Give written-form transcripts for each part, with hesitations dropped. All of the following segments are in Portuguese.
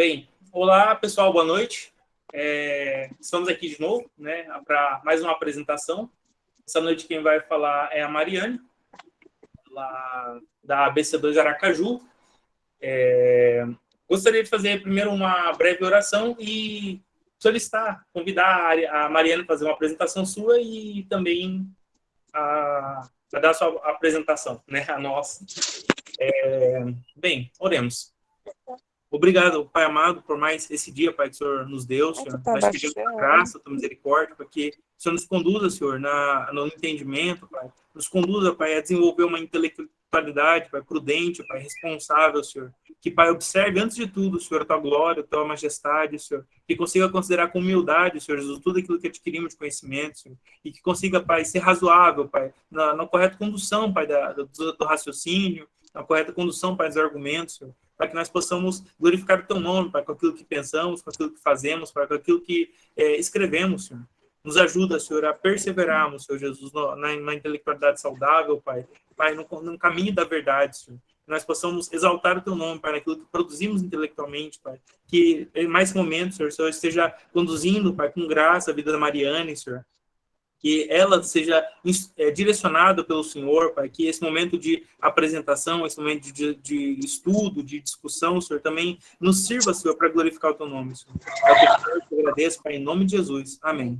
Bem, olá pessoal, boa noite. Estamos aqui de novo, né, para mais uma apresentação. Essa noite quem vai falar é a Mariane, lá da ABC2 Aracaju. Gostaria de fazer primeiro uma breve oração e convidar a Mariane a fazer uma apresentação sua e também a dar a sua apresentação, né, a nossa. Bem, oremos. Obrigado, Pai amado, por mais esse dia, Pai, que o Senhor nos deu, Senhor. Nós pedimos a graça, a tua misericórdia, para que o Senhor nos conduza, Senhor, no entendimento, Pai. Nos conduza, Pai, a desenvolver uma intelectualidade, Pai, prudente, Pai, responsável, Senhor. Que, Pai, observe, antes de tudo, Senhor, a tua glória, a tua majestade, Senhor. Que consiga considerar com humildade, Senhor Jesus, tudo aquilo que adquirimos de conhecimento, Senhor. E que consiga, Pai, ser razoável, Pai, na correta condução, Pai, do raciocínio, na correta condução, Pai, dos argumentos, Senhor, para que nós possamos glorificar o teu nome, Pai, com aquilo que pensamos, com aquilo que fazemos, Pai, com aquilo que escrevemos, Senhor. Nos ajuda, Senhor, a perseverarmos, Senhor Jesus, na intelectualidade saudável, Pai, no caminho da verdade, Senhor. Que nós possamos exaltar o teu nome, Pai, naquilo que produzimos intelectualmente, Pai. Que em mais momentos, Senhor, o Senhor esteja conduzindo, Pai, com graça a vida da Mariane, Senhor. Que ela seja direcionada pelo Senhor, Pai, que esse momento de apresentação, esse momento de estudo, de discussão, Senhor, também nos sirva, Senhor, para glorificar o teu nome, Senhor. Eu te agradeço, Pai, em nome de Jesus. Amém.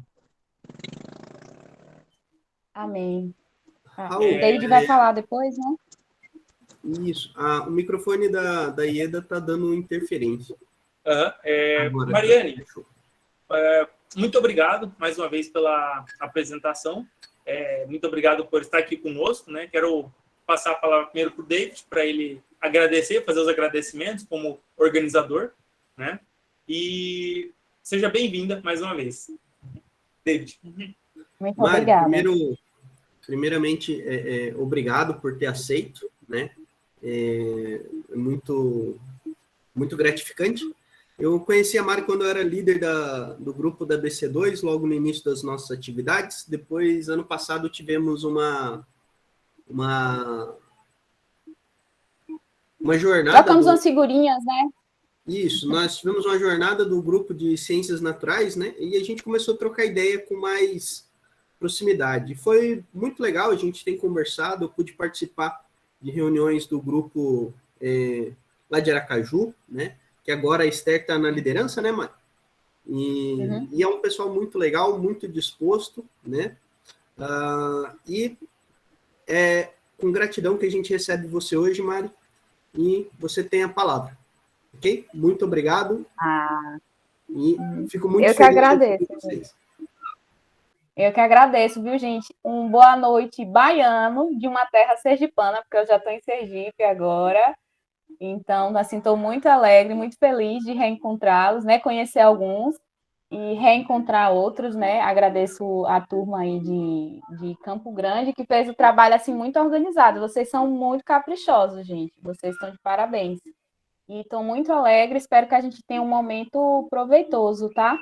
Amém. O David vai falar depois, né? Isso. O microfone da Ieda está dando interferência. Mariane, muito obrigado mais uma vez pela apresentação. Muito obrigado por estar aqui conosco, né? Quero passar a palavra primeiro para o David, para ele agradecer, fazer os agradecimentos como organizador, né? E seja bem-vinda mais uma vez. David. Muito obrigada. Primeiramente, obrigado por ter aceito, né? Muito gratificante. Eu conheci a Mari quando eu era líder do grupo da BC2, logo no início das nossas atividades. Depois, ano passado, tivemos uma jornada... Trocamos umas figurinhas, né? Isso, nós tivemos uma jornada do grupo de Ciências Naturais, né? E a gente começou a trocar ideia com mais proximidade. Foi muito legal, a gente tem conversado, eu pude participar de reuniões do grupo lá de Aracaju, né? Que agora a Esther está na liderança, né, Mari? E é um pessoal muito legal, muito disposto, né? E é com gratidão que a gente recebe você hoje, Mari, e você tem a palavra, ok? Muito obrigado. E fico muito feliz. Eu que agradeço. Eu que agradeço, viu, gente? Boa noite baiano de uma terra sergipana, porque eu já estou em Sergipe agora. Então, assim, estou muito alegre, muito feliz de reencontrá-los, né? Conhecer alguns e reencontrar outros, né? Agradeço a turma aí de Campo Grande, que fez o trabalho, assim, muito organizado. Vocês são muito caprichosos, gente. Vocês estão de parabéns. E estou muito alegre, espero que a gente tenha um momento proveitoso, tá?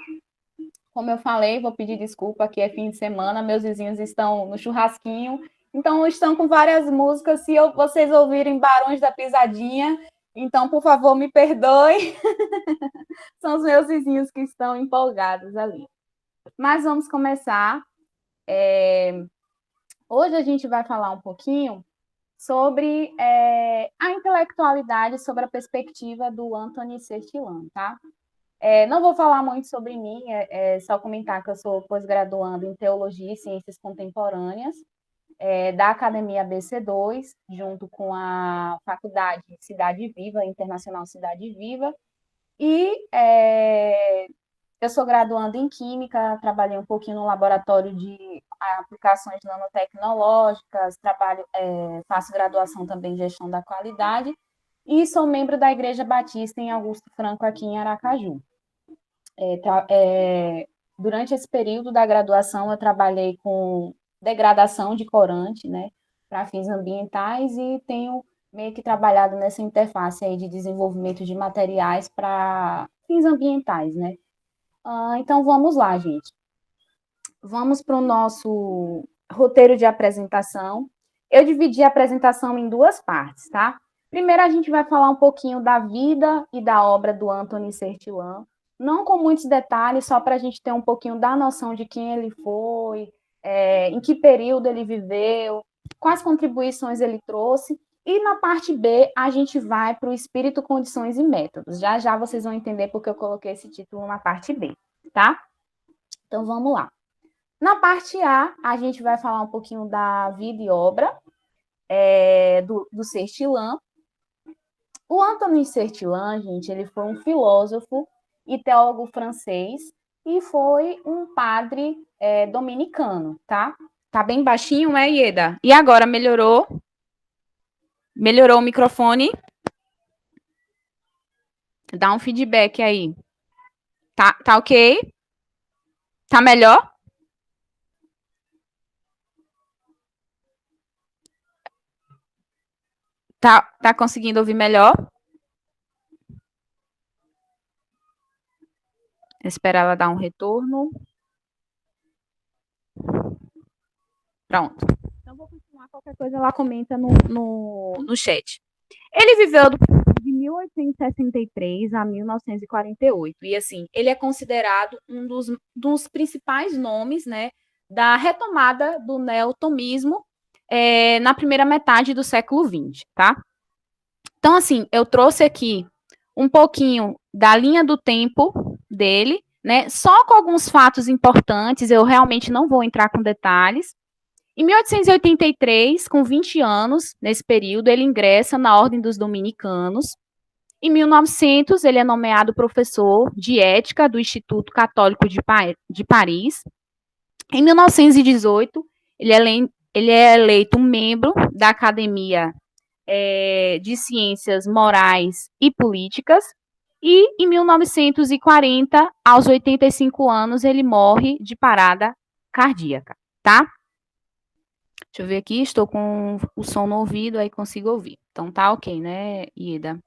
Como eu falei, vou pedir desculpa, aqui é fim de semana, meus vizinhos estão no churrasquinho, então estão com várias músicas. Se vocês ouvirem Barões da Pisadinha, então, por favor, me perdoem. São os meus vizinhos que estão empolgados ali. Mas vamos começar. Hoje a gente vai falar um pouquinho sobre a intelectualidade, sobre a perspectiva do Anthony Sertilan, tá? Não vou falar muito sobre mim, só comentar que eu sou pós-graduando em Teologia e Ciências Contemporâneas, da Academia ABC2, junto com a Faculdade Cidade Viva, Internacional Cidade Viva, e eu sou graduanda em Química, trabalhei um pouquinho no laboratório de aplicações nanotecnológicas, faço graduação também em Gestão da Qualidade, e sou membro da Igreja Batista em Augusto Franco, aqui em Aracaju. Durante esse período da graduação, eu trabalhei com degradação de corante, né, para fins ambientais, e tenho meio que trabalhado nessa interface aí de desenvolvimento de materiais para fins ambientais, né. Então, vamos lá, gente. Vamos para o nosso roteiro de apresentação. Eu dividi a apresentação em duas partes, tá? Primeiro a gente vai falar um pouquinho da vida e da obra do Anthony Sertilan, não com muitos detalhes, só para a gente ter um pouquinho da noção de quem ele foi, em que período ele viveu, quais contribuições ele trouxe. E na parte B, a gente vai para o espírito, condições e métodos. Já já vocês vão entender porque eu coloquei esse título na parte B, tá? Então vamos lá. Na parte A, a gente vai falar um pouquinho da vida e obra do Sertilan. O Anthony Sertilan, gente, ele foi um filósofo e teólogo francês e foi um padre dominicano, tá? Tá bem baixinho, Ieda? E agora, melhorou? Melhorou o microfone? Dá um feedback aí. Tá ok? Tá melhor? Tá conseguindo ouvir melhor? Esperar ela dar um retorno. Pronto. Então, vou continuar. Qualquer coisa ela comenta no chat. Ele viveu de 1863 a 1948. E, assim, ele é considerado um dos principais nomes, né, da retomada do neotomismo na primeira metade do século XX, tá? Então, assim, eu trouxe aqui um pouquinho da linha do tempo dele, né? Só com alguns fatos importantes, eu realmente não vou entrar com detalhes. Em 1883, com 20 anos, nesse período, ele ingressa na Ordem dos Dominicanos. Em 1900, ele é nomeado professor de ética do Instituto Católico de Paris. Em 1918, ele é eleito membro da Academia de Ciências Morais e Políticas, e em 1940, aos 85 anos, ele morre de parada cardíaca, tá? Deixa eu ver aqui, estou com o som no ouvido, aí consigo ouvir. Então tá ok, né, Ieda?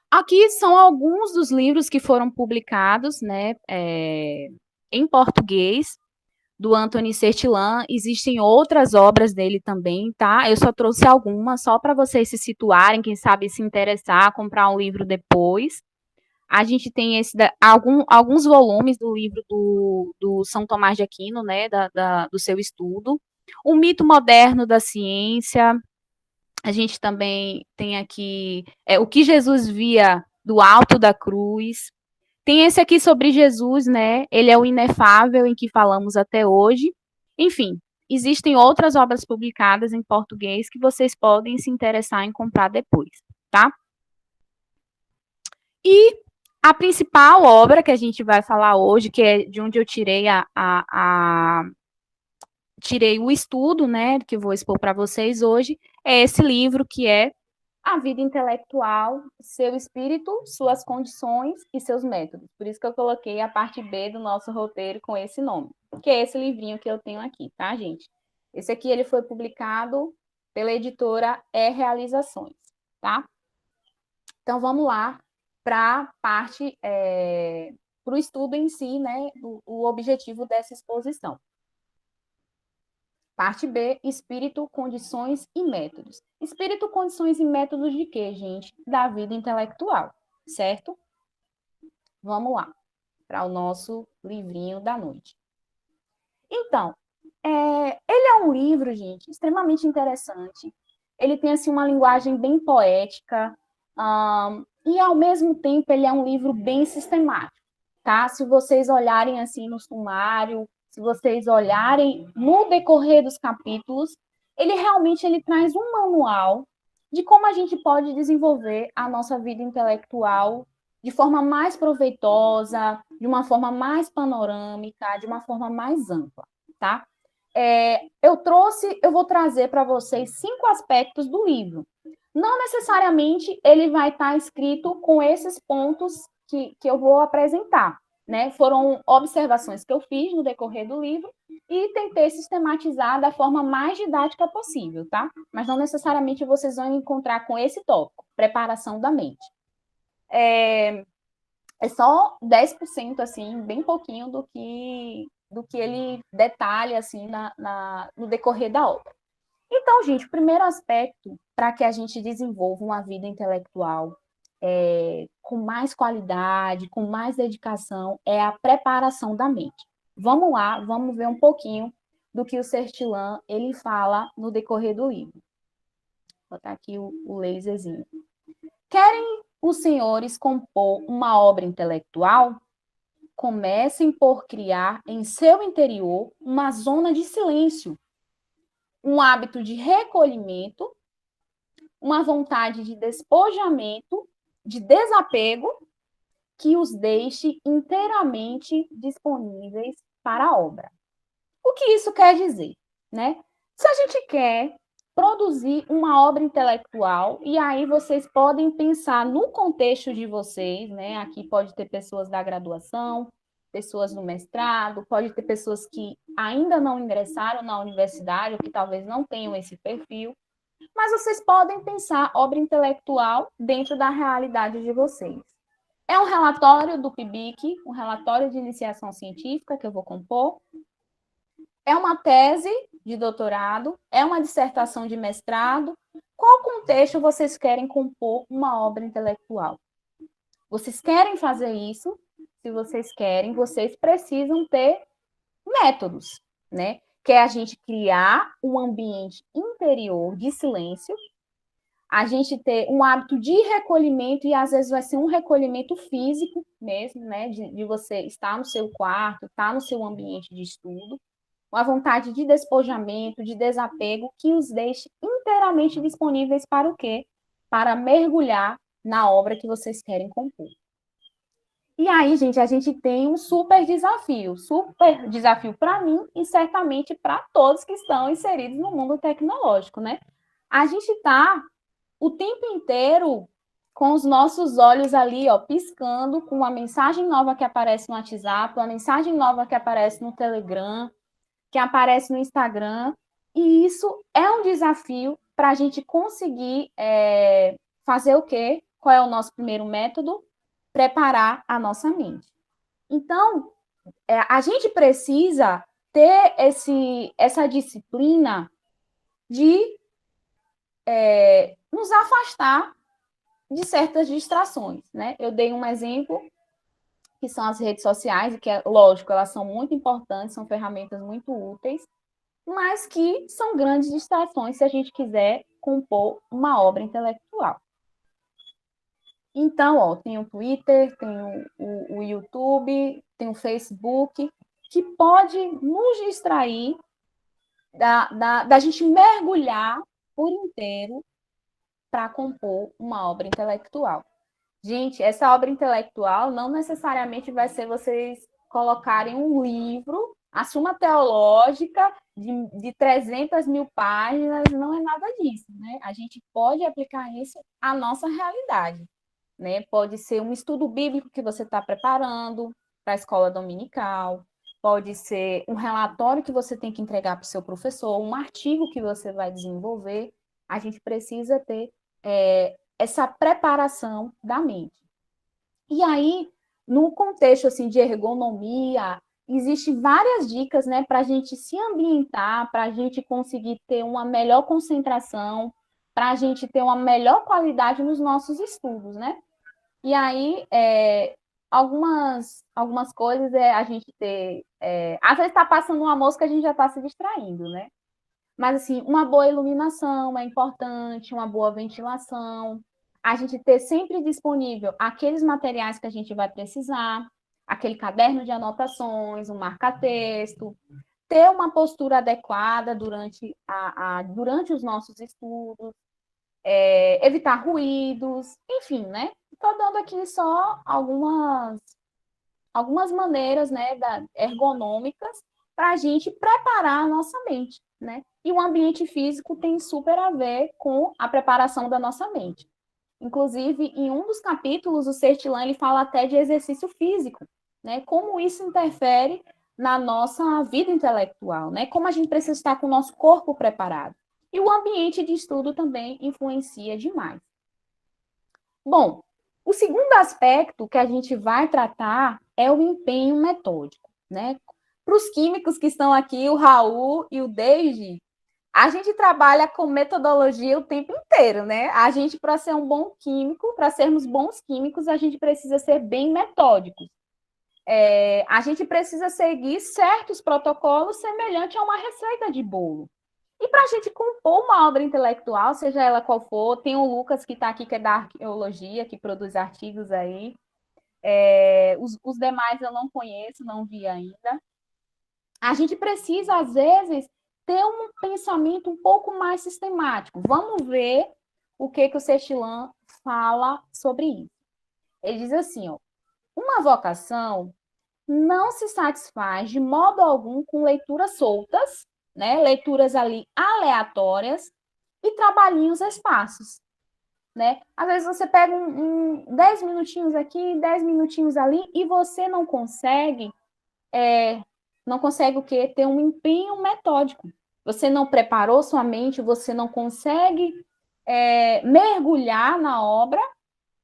Aqui são alguns dos livros que foram publicados, né, em português, do Anthony Sertilan. Existem outras obras dele também, tá? Eu só trouxe algumas, só para vocês se situarem, quem sabe se interessar, comprar um livro depois. A gente tem alguns volumes do livro do São Tomás de Aquino, né, do seu estudo. O Mito Moderno da Ciência. A gente também tem aqui o que Jesus via do alto da cruz. Tem esse aqui sobre Jesus, né? Ele é o inefável em que falamos até hoje. Enfim, existem outras obras publicadas em português que vocês podem se interessar em comprar depois, tá? E a principal obra que a gente vai falar hoje, que é de onde eu tirei tirei o estudo, né, que eu vou expor para vocês hoje, é esse livro que é A Vida Intelectual, Seu Espírito, Suas Condições e Seus Métodos. Por isso que eu coloquei a parte B do nosso roteiro com esse nome, que é esse livrinho que eu tenho aqui, tá, gente? Esse aqui ele foi publicado pela editora Realizações, tá? Então, vamos lá para a parte, para o estudo em si, né, o objetivo dessa exposição. Parte B, espírito, condições e métodos. Espírito, condições e métodos de quê, gente? Da vida intelectual, certo? Vamos lá, para o nosso livrinho da noite. Então, ele é um livro, gente, extremamente interessante. Ele tem, assim, uma linguagem bem poética, e, ao mesmo tempo, ele é um livro bem sistemático, tá? Se vocês olharem, assim, no sumário, se vocês olharem no decorrer dos capítulos, ele realmente traz um manual de como a gente pode desenvolver a nossa vida intelectual de forma mais proveitosa, de uma forma mais panorâmica, de uma forma mais ampla, tá? Eu vou trazer para vocês 5 aspectos do livro. Não necessariamente ele vai estar escrito com esses pontos que eu vou apresentar, né? Foram observações que eu fiz no decorrer do livro e tentei sistematizar da forma mais didática possível, tá? Mas não necessariamente vocês vão encontrar com esse tópico, preparação da mente. É só 10%, assim, bem pouquinho do que ele detalha, assim, no decorrer da obra. Então, gente, o primeiro aspecto para que a gente desenvolva uma vida intelectual com mais qualidade, com mais dedicação, é a preparação da mente. Vamos lá, vamos ver um pouquinho do que o Sertilan ele fala no decorrer do livro. Vou botar aqui o laserzinho. Querem os senhores compor uma obra intelectual? Comecem por criar em seu interior uma zona de silêncio, um hábito de recolhimento, uma vontade de despojamento, de desapego, que os deixe inteiramente disponíveis para a obra. O que isso quer dizer, né? Se a gente quer produzir uma obra intelectual, e aí vocês podem pensar no contexto de vocês, né? Aqui pode ter pessoas da graduação, pessoas no mestrado, pode ter pessoas que ainda não ingressaram na universidade, ou que talvez não tenham esse perfil, mas vocês podem pensar obra intelectual dentro da realidade de vocês. É um relatório do PIBIC, um relatório de iniciação científica que eu vou compor, é uma tese de doutorado, é uma dissertação de mestrado. Qual contexto vocês querem compor uma obra intelectual? Vocês querem fazer isso? Se vocês querem, vocês precisam ter métodos, né? Que é a gente criar um ambiente interior de silêncio, a gente ter um hábito de recolhimento, e às vezes vai ser um recolhimento físico mesmo, né? De você estar no seu quarto, estar no seu ambiente de estudo, uma vontade de despojamento, de desapego, que os deixe inteiramente disponíveis para o quê? Para mergulhar na obra que vocês querem compor. E aí, gente, a gente tem um super desafio para mim e certamente para todos que estão inseridos no mundo tecnológico, né? A gente está o tempo inteiro com os nossos olhos ali, ó, piscando, com uma mensagem nova que aparece no WhatsApp, uma mensagem nova que aparece no Telegram, que aparece no Instagram, e isso é um desafio para a gente conseguir fazer o quê? Qual é o nosso primeiro método? Preparar a nossa mente. Então, a gente precisa ter essa disciplina de nos afastar de certas distrações, né? Eu dei um exemplo, que são as redes sociais, e que, lógico, elas são muito importantes, são ferramentas muito úteis, mas que são grandes distrações se a gente quiser compor uma obra intelectual. Então, ó, tem o Twitter, tem o YouTube, tem o Facebook, que pode nos distrair da gente mergulhar por inteiro para compor uma obra intelectual. Gente, essa obra intelectual não necessariamente vai ser vocês colocarem um livro, a Suma Teológica, de 300 mil páginas, não é nada disso, né? A gente pode aplicar isso à nossa realidade, né? Pode ser um estudo bíblico que você está preparando para a escola dominical, pode ser um relatório que você tem que entregar para o seu professor, um artigo que você vai desenvolver. A gente precisa ter essa preparação da mente. E aí, no contexto assim, de ergonomia, existem várias dicas, né, para a gente se ambientar, para a gente conseguir ter uma melhor concentração, para a gente ter uma melhor qualidade nos nossos estudos, né? E aí, algumas coisas a gente ter... às vezes está passando uma mosca, a gente já está se distraindo, né? Mas, assim, uma boa iluminação é importante, uma boa ventilação, a gente ter sempre disponível aqueles materiais que a gente vai precisar, aquele caderno de anotações, um marca-texto, ter uma postura adequada durante os nossos estudos, evitar ruídos, enfim, né? Estou dando aqui só algumas maneiras, né, ergonômicas para a gente preparar a nossa mente, né? E o ambiente físico tem super a ver com a preparação da nossa mente. Inclusive, em um dos capítulos, o Sertilan ele fala até de exercício físico, né? Como isso interfere na nossa vida intelectual, né? Como a gente precisa estar com o nosso corpo preparado. E o ambiente de estudo também influencia demais. Bom, o segundo aspecto que a gente vai tratar é o empenho metódico, né? Para os químicos que estão aqui, o Raul e o Deiji, A gente trabalha com metodologia o tempo inteiro, né? A gente, para ser um bom químico, para sermos bons químicos, a gente precisa ser bem metódicos. A gente precisa seguir certos protocolos semelhantes a uma receita de bolo. E para a gente compor uma obra intelectual, seja ela qual for, tem o Lucas que está aqui, que é da arqueologia, que produz artigos aí. Os demais eu não conheço, não vi ainda. A gente precisa, às vezes, ter um pensamento um pouco mais sistemático. Vamos ver o que o Sextilan fala sobre isso. Ele diz assim, ó, uma vocação não se satisfaz de modo algum com leituras soltas, né? Leituras ali aleatórias e trabalhinhos esparsos, né? Às vezes você pega 10 minutinhos aqui, 10 minutinhos ali e você não consegue o quê? Ter um empenho metódico. Você não preparou sua mente, você não consegue mergulhar na obra.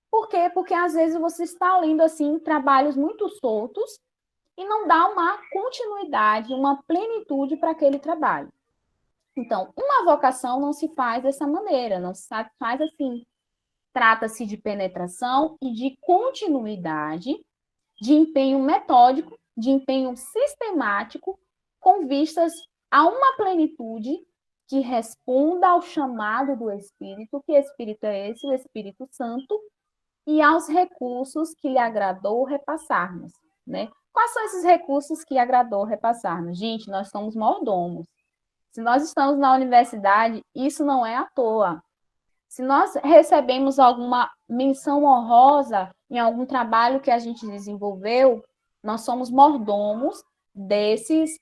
Por quê? Porque às vezes você está lendo assim trabalhos muito soltos e não dá uma continuidade, uma plenitude para aquele trabalho. Então, uma vocação não se faz dessa maneira, não se faz assim. Trata-se de penetração e de continuidade, de empenho metódico, de empenho sistemático, com vistas a uma plenitude que responda ao chamado do Espírito. Que Espírito é esse? O Espírito Santo, e aos recursos que lhe agradou repassar-nos, né? Quais são esses recursos que agradou repassar-nos? Gente, nós somos mordomos. Se nós estamos na universidade, isso não é à toa. Se nós recebemos alguma menção honrosa em algum trabalho que a gente desenvolveu, nós somos mordomos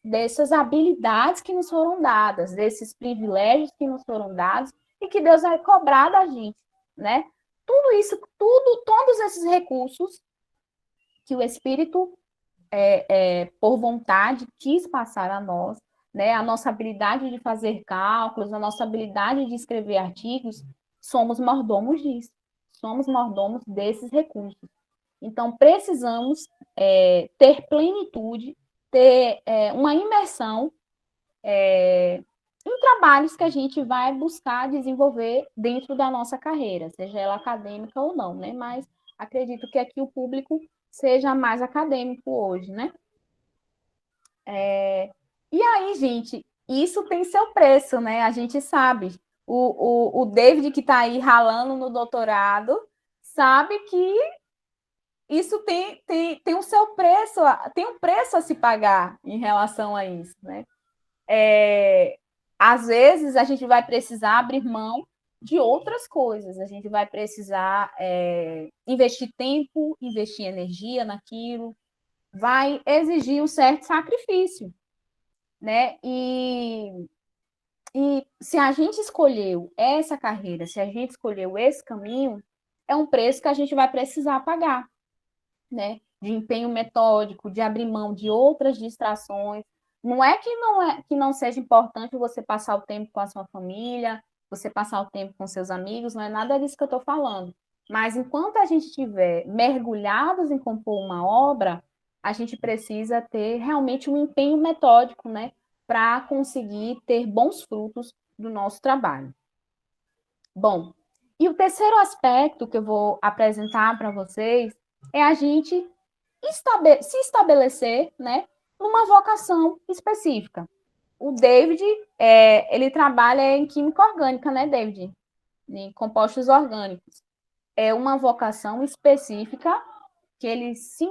dessas habilidades que nos foram dadas, desses privilégios que nos foram dados e que Deus vai cobrar da gente, né? Tudo isso, todos esses recursos que o Espírito, por vontade, quis passar a nós, né? A nossa habilidade de fazer cálculos, a nossa habilidade de escrever artigos, somos mordomos disso. Somos mordomos desses recursos. Então, precisamos ter plenitude, ter uma imersão em trabalhos que a gente vai buscar desenvolver dentro da nossa carreira, seja ela acadêmica ou não, né? Mas acredito que aqui o público seja mais acadêmico hoje, né? E aí, gente, isso tem seu preço, né? A gente sabe. O David, que está aí ralando no doutorado, sabe que isso tem o seu preço, tem um preço a se pagar em relação a isso, né? Às vezes, a gente vai precisar abrir mão de outras coisas, a gente vai precisar investir tempo, investir energia naquilo, vai exigir um certo sacrifício, né? E se a gente escolheu essa carreira, se a gente escolheu esse caminho, é um preço que a gente vai precisar pagar, né? De empenho metódico, de abrir mão de outras distrações. Não é que não seja importante você passar o tempo com a sua família, você passar o tempo com seus amigos, não é nada disso que eu estou falando. Mas enquanto a gente estiver mergulhados em compor uma obra, a gente precisa ter realmente um empenho metódico, né? Para conseguir ter bons frutos do nosso trabalho. Bom, e o terceiro aspecto que eu vou apresentar para vocês é a gente se estabelecer, né, numa vocação específica. O David, ele trabalha em química orgânica, né, David? Em compostos orgânicos. É uma vocação específica que ele se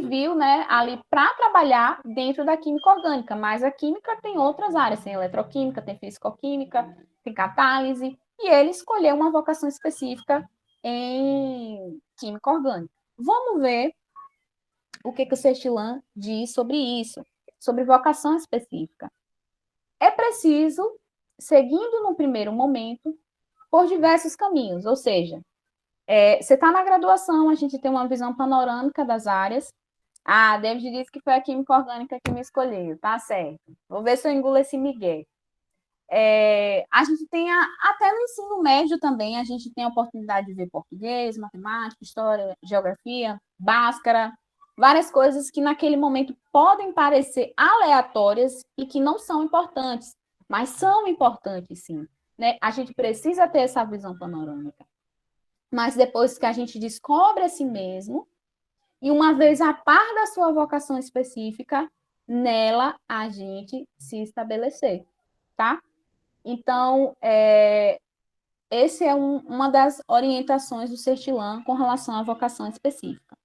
viu, né, ali para trabalhar dentro da química orgânica, mas a química tem outras áreas, tem eletroquímica, tem fisicoquímica, tem catálise, e ele escolheu uma vocação específica em química orgânica. Vamos ver o que o Sextilan diz sobre isso, sobre vocação específica. É preciso, seguindo no primeiro momento, por diversos caminhos, ou seja, você está na graduação, a gente tem uma visão panorâmica das áreas. David disse que foi a química orgânica que me escolheu, tá certo. Vou ver se eu engulo esse migué. A gente tem, até no ensino médio também, a gente tem a oportunidade de ver português, matemática, história, geografia, Bhaskara, várias coisas que naquele momento podem parecer aleatórias e que não são importantes, mas são importantes sim, né? A gente precisa ter essa visão panorâmica. Mas depois que a gente descobre a si mesmo, e uma vez a par da sua vocação específica, nela a gente se estabelecer, tá? Então, esse é uma das orientações do Sertilan com relação à vocação específica.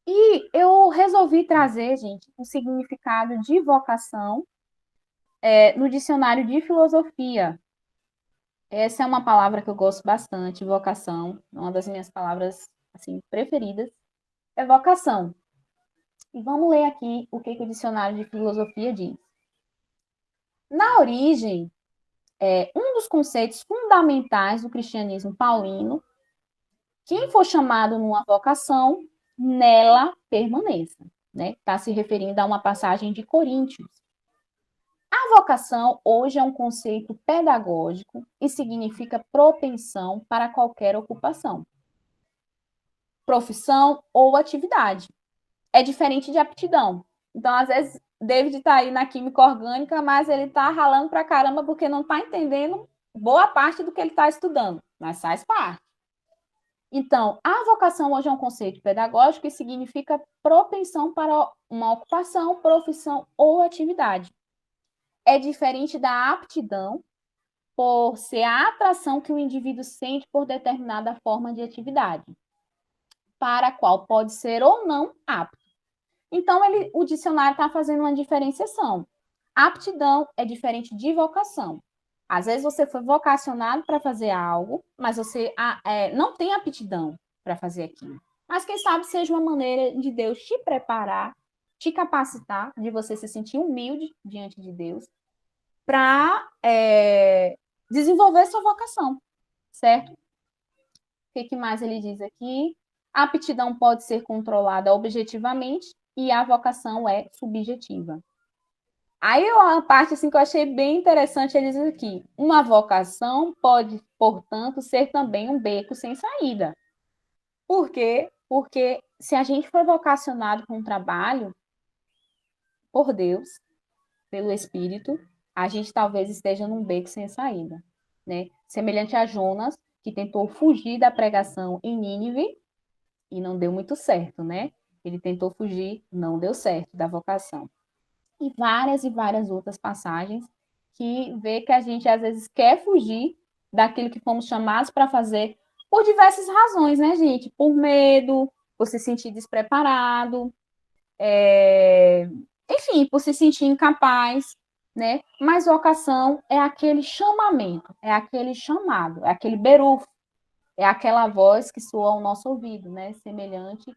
E eu resolvi trazer, gente, um significado de vocação no dicionário de filosofia. Essa é uma palavra que eu gosto bastante, vocação, uma das minhas palavras assim preferidas, é vocação. E vamos ler aqui o que o dicionário de filosofia diz. Na origem, um dos conceitos fundamentais do cristianismo paulino, quem for chamado numa vocação, nela permaneça. Né? Está se referindo a uma passagem de Coríntios. A vocação hoje é um conceito pedagógico e significa propensão para qualquer ocupação, profissão ou atividade. É diferente de aptidão. Então, às vezes, David está aí na química orgânica, mas ele está ralando para caramba porque não está entendendo boa parte do que ele está estudando, mas faz parte. Então, a vocação hoje é um conceito pedagógico e significa propensão para uma ocupação, profissão ou atividade. É diferente da aptidão, por ser a atração que o indivíduo sente por determinada forma de atividade, para a qual pode ser ou não apto. Então, o dicionário está fazendo uma diferenciação. Aptidão é diferente de vocação. Às vezes você foi vocacionado para fazer algo, mas você não tem aptidão para fazer aquilo. Mas quem sabe seja uma maneira de Deus te preparar, te capacitar, de você se sentir humilde diante de Deus, para desenvolver sua vocação, certo? O que mais ele diz aqui? A aptidão pode ser controlada objetivamente e a vocação é subjetiva. Aí uma parte assim, que eu achei bem interessante, ele diz aqui, uma vocação pode, portanto, ser também um beco sem saída. Por quê? Porque se a gente for vocacionado para um trabalho, por Deus, pelo Espírito, a gente talvez esteja num beco sem saída, né? Semelhante a Jonas, que tentou fugir da pregação em Nínive e não deu muito certo, né? Ele tentou fugir, não deu certo da vocação. E várias outras passagens que vê que a gente às vezes quer fugir daquilo que fomos chamados para fazer por diversas razões, né, gente? Por medo, por se sentir despreparado, enfim, por se sentir incapaz, né? Mas vocação é aquele chamamento, é aquele chamado, é aquele berufo, é aquela voz que soa ao nosso ouvido, né? Semelhante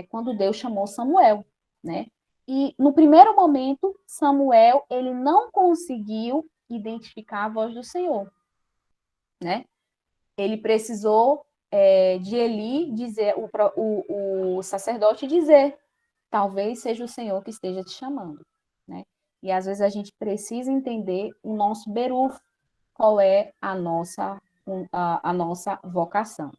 quando Deus chamou Samuel, né? E no primeiro momento, Samuel ele não conseguiu identificar a voz do Senhor, né? Ele precisou de Eli dizer, o sacerdote dizer, talvez seja o Senhor que esteja te chamando, né? E às vezes a gente precisa entender o nosso berufo, qual é a nossa vocação.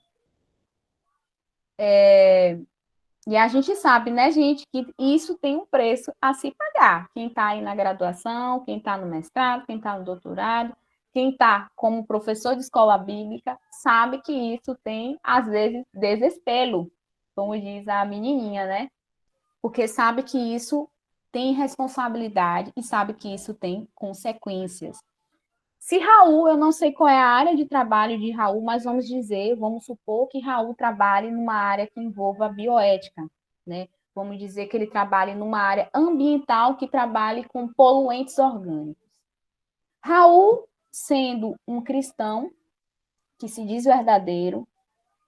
E a gente sabe, né, gente, que isso tem um preço a se pagar. Quem está aí na graduação, quem está no mestrado, quem está no doutorado, quem está como professor de escola bíblica, sabe que isso tem, às vezes, desespero, como diz a menininha, né? Porque sabe que isso tem responsabilidade e sabe que isso tem consequências. Se Raul, eu não sei qual é a área de trabalho de Raul, mas vamos supor que Raul trabalhe numa área que envolva bioética, né? Vamos dizer que ele trabalhe numa área ambiental que trabalhe com poluentes orgânicos. Raul, sendo um cristão que se diz verdadeiro,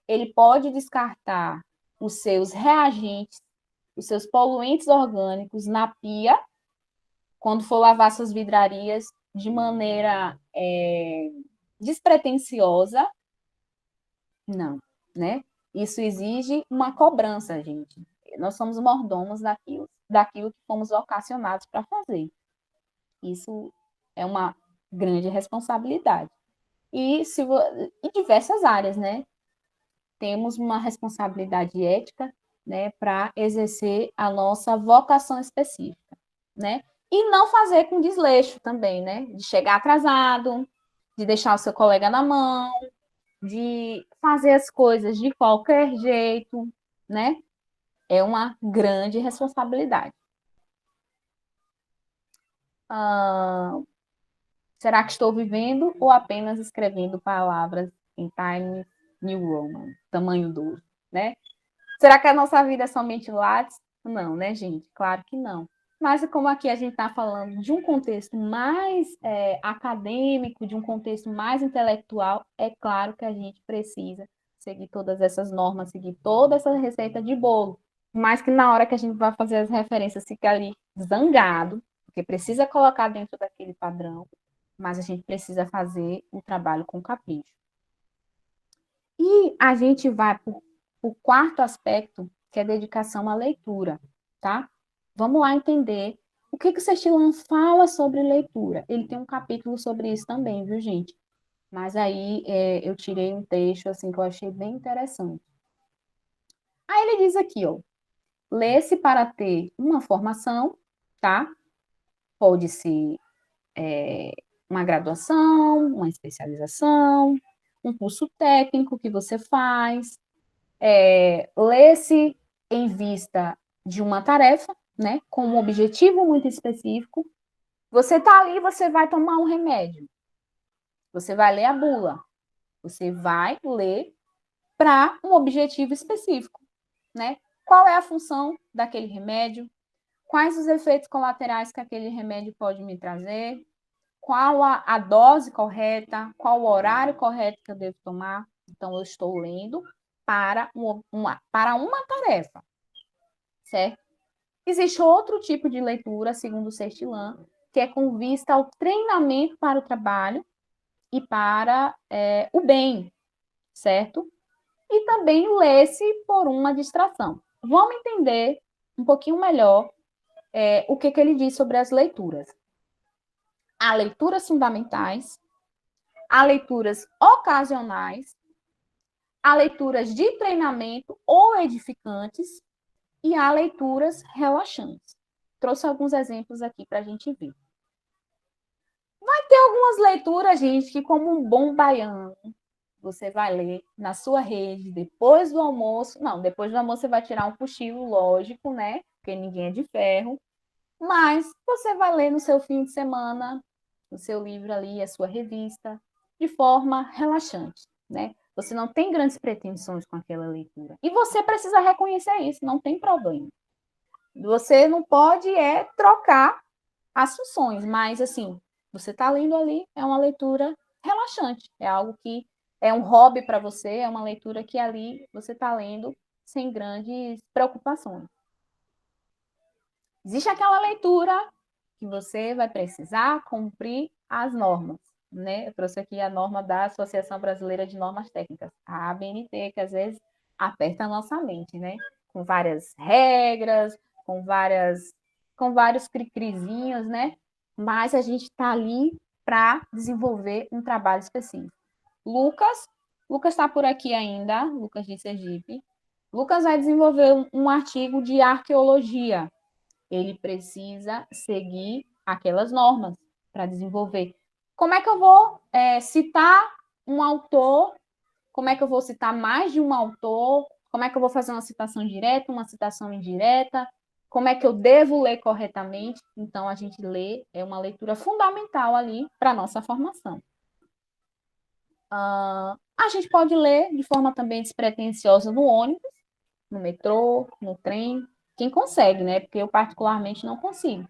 ele pode descartar os seus reagentes, os seus poluentes orgânicos na pia, quando for lavar suas vidrarias, de maneira despretensiosa, não, né? Isso exige uma cobrança, gente. Nós somos mordomos daquilo que fomos vocacionados para fazer. Isso é uma grande responsabilidade. E em diversas áreas, né? Temos uma responsabilidade ética né, para exercer a nossa vocação específica, né? E não fazer com desleixo também, né? De chegar atrasado, de deixar o seu colega na mão, de fazer as coisas de qualquer jeito, né? É uma grande responsabilidade. Será que estou vivendo ou apenas escrevendo palavras em Times New Roman, tamanho 12, né? Será que a nossa vida é somente Lattes? Não, né, gente? Claro que não. Mas como aqui a gente está falando de um contexto mais acadêmico, de um contexto mais intelectual, é claro que a gente precisa seguir todas essas normas, seguir toda essa receita de bolo. Mas que na hora que a gente vai fazer as referências fica ali zangado, porque precisa colocar dentro daquele padrão, mas a gente precisa fazer o trabalho com capricho. E a gente vai para o quarto aspecto, que é dedicação à leitura, tá? Vamos lá entender o que o Sextilão fala sobre leitura. Ele tem um capítulo sobre isso também, viu, gente? Mas aí eu tirei um texto assim que eu achei bem interessante. Aí ele diz aqui, ó, lê-se para ter uma formação, tá? Pode ser uma graduação, uma especialização, um curso técnico que você faz, lê-se em vista de uma tarefa, né, com um objetivo muito específico. Você está ali, você vai tomar um remédio, você vai ler a bula, você vai ler para um objetivo específico, né? Qual é a função daquele remédio? Quais os efeitos colaterais que aquele remédio pode me trazer? Qual a dose correta? Qual o horário correto que eu devo tomar? Então, eu estou lendo para uma tarefa, certo? Existe outro tipo de leitura, segundo o Sextilã, que é com vista ao treinamento para o trabalho e para o bem, certo? E também lê-se por uma distração. Vamos entender um pouquinho melhor o que ele diz sobre as leituras. Há leituras fundamentais, há leituras ocasionais, há leituras de treinamento ou edificantes e há leituras relaxantes. Trouxe alguns exemplos aqui para a gente ver. Vai ter algumas leituras, gente, que como um bom baiano, você vai ler na sua rede, depois do almoço. Não, depois do almoço você vai tirar um cochilo, lógico, né? Porque ninguém é de ferro. Mas você vai ler no seu fim de semana, o seu livro ali, a sua revista, de forma relaxante, né? Você não tem grandes pretensões com aquela leitura. E você precisa reconhecer isso, não tem problema. Você não pode trocar as funções, mas assim, você está lendo ali, é uma leitura relaxante, é algo que é um hobby para você, é uma leitura que ali você está lendo sem grandes preocupações. Existe aquela leitura que você vai precisar cumprir as normas, né? Eu trouxe aqui a norma da Associação Brasileira de Normas Técnicas, a ABNT, que às vezes aperta a nossa mente, né? Com várias regras, com vários cricrizinhos, né? Mas a gente está ali para desenvolver um trabalho específico. Lucas está por aqui ainda, Lucas de Sergipe. Lucas vai desenvolver um artigo de arqueologia. Ele precisa seguir aquelas normas para desenvolver. Como é que eu vou citar um autor? Como é que eu vou citar mais de um autor? Como é que eu vou fazer uma citação direta, uma citação indireta? Como é que eu devo ler corretamente? Então, a gente lê, é uma leitura fundamental ali para a nossa formação. A gente pode ler de forma também despretensiosa no ônibus, no metrô, no trem, quem consegue, né? Porque eu particularmente não consigo.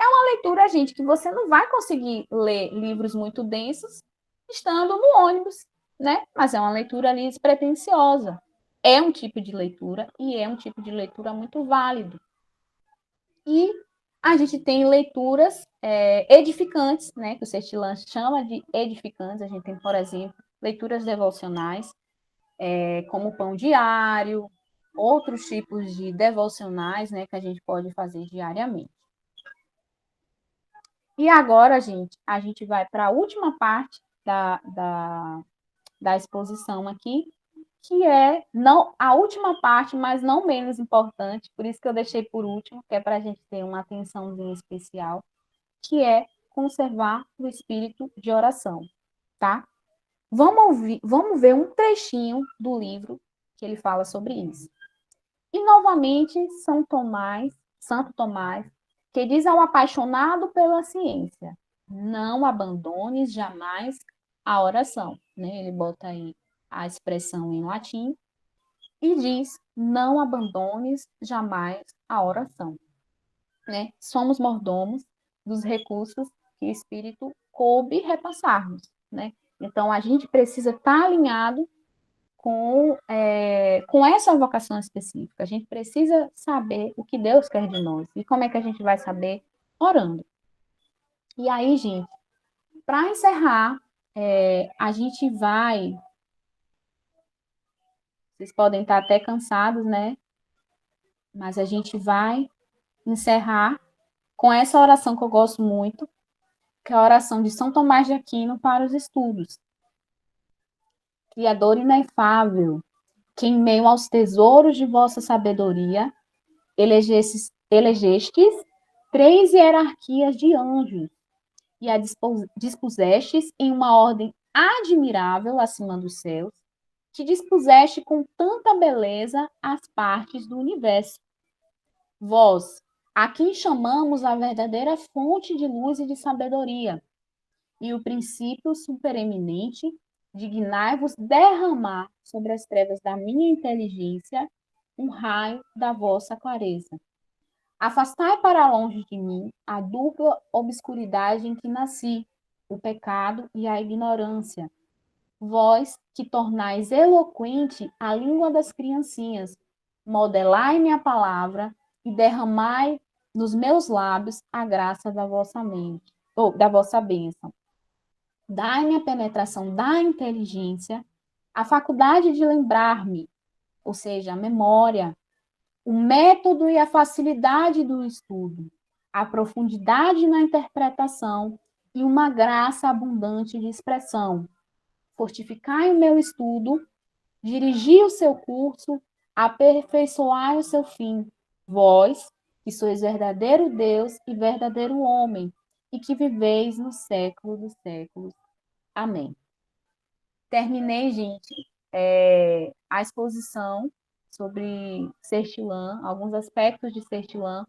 É uma leitura, gente, que você não vai conseguir ler livros muito densos estando no ônibus, né? Mas é uma leitura ali despretensiosa. É um tipo de leitura e é um tipo de leitura muito válido. E a gente tem leituras edificantes, né? Que o Sextilã chama de edificantes. A gente tem, por exemplo, leituras devocionais, como o Pão Diário, outros tipos de devocionais, né, que a gente pode fazer diariamente. E agora, gente, a gente vai para a última parte da exposição aqui, que é não a última parte, mas não menos importante, por isso que eu deixei por último, que é para a gente ter uma atençãozinha especial, que é conservar o espírito de oração, tá? Vamos ver um trechinho do livro que ele fala sobre isso. E novamente, Santo Tomás, que diz ao apaixonado pela ciência: não abandones jamais a oração, né? Ele bota aí a expressão em latim e diz: não abandones jamais a oração, né? Somos mordomos dos recursos que o Espírito coube repassarmos, né? Então, a gente precisa estar alinhado com essa vocação específica. A gente precisa saber o que Deus quer de nós. E como é que a gente vai saber? Orando. E aí, gente, para encerrar, a gente vai... Vocês podem estar até cansados, né? Mas a gente vai encerrar com essa oração que eu gosto muito, que é a oração de São Tomás de Aquino para os estudos. Criador inefável, que em meio aos tesouros de vossa sabedoria elegestes 3 hierarquias de anjos e a dispusestes em uma ordem admirável acima dos céus, que dispuseste com tanta beleza as partes do universo. Vós, a quem chamamos a verdadeira fonte de luz e de sabedoria, e o princípio supereminente, dignai-vos derramar sobre as trevas da minha inteligência um raio da vossa clareza. Afastai para longe de mim a dupla obscuridade em que nasci, o pecado e a ignorância. Vós que tornais eloquente a língua das criancinhas, modelai-me a palavra e derramai nos meus lábios a graça da vossa mente, ou da vossa bênção. Dai-me a penetração da inteligência, a faculdade de lembrar-me, ou seja, a memória, o método e a facilidade do estudo, a profundidade na interpretação e uma graça abundante de expressão. Fortificai o meu estudo, dirigi o seu curso, aperfeiçoai o seu fim. Vós, que sois verdadeiro Deus e verdadeiro homem, e que viveis no século dos séculos. Amém. Terminei, gente, a exposição sobre Sextilã, alguns aspectos de Sextilã,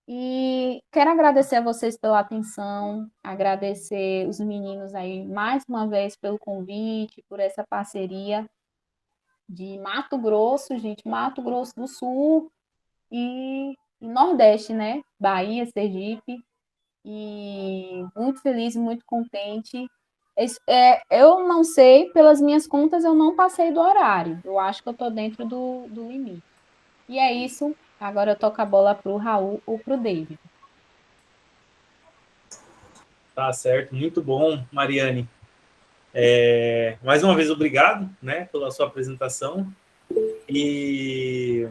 e quero agradecer a vocês pela atenção, agradecer os meninos aí mais uma vez pelo convite, por essa parceria de Mato Grosso, gente, Mato Grosso do Sul e Nordeste, né? Bahia, Sergipe, e muito feliz, muito contente. Eu não sei, pelas minhas contas, eu não passei do horário. Eu acho que eu estou dentro do limite. E é isso. Agora eu toco a bola para o Raul ou para o David. Tá certo, muito bom, Mariane. Mais uma vez, obrigado, né, pela sua apresentação. E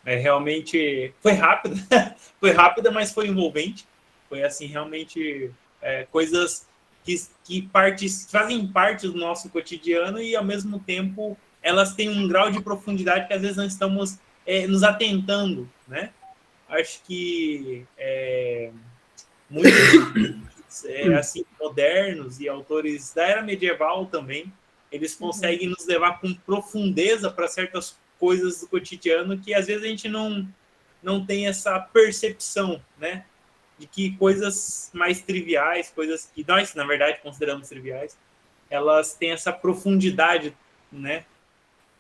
realmente foi rápida, mas foi envolvente. Foi assim, realmente coisas que fazem parte do nosso cotidiano e, ao mesmo tempo, elas têm um grau de profundidade que, às vezes, não estamos nos atentando, né? Acho que muitos assim, modernos e autores da era medieval também, eles conseguem nos levar com profundeza para certas coisas do cotidiano que, às vezes, a gente não tem essa percepção, né? De que coisas mais triviais, coisas que nós, na verdade, consideramos triviais, elas têm essa profundidade, né?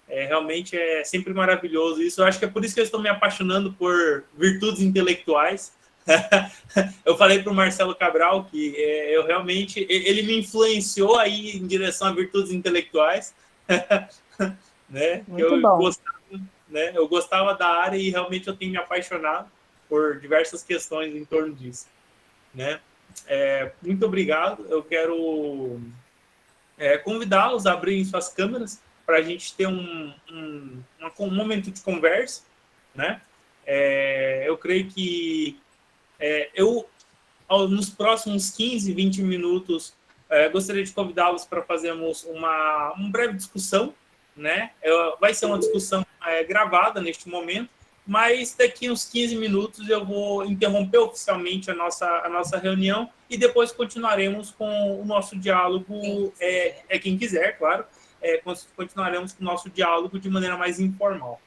Realmente é sempre maravilhoso isso. Eu acho que é por isso que eu estou me apaixonando por virtudes intelectuais. Eu falei para o Marcelo Cabral que eu realmente... Ele me influenciou aí em direção a virtudes intelectuais. Né? Muito bom. Eu gostava da área e realmente eu tenho me apaixonado por diversas questões em torno disso, né? Muito obrigado. Eu quero convidá-los a abrirem suas câmeras para a gente ter um momento de conversa, né? Eu creio que nos próximos 15, 20 minutos, gostaria de convidá-los para fazermos uma breve discussão, né? Vai ser uma discussão gravada neste momento, mas daqui uns 15 minutos eu vou interromper oficialmente a nossa reunião e depois continuaremos com o nosso diálogo, quem quiser, claro, continuaremos com o nosso diálogo de maneira mais informal,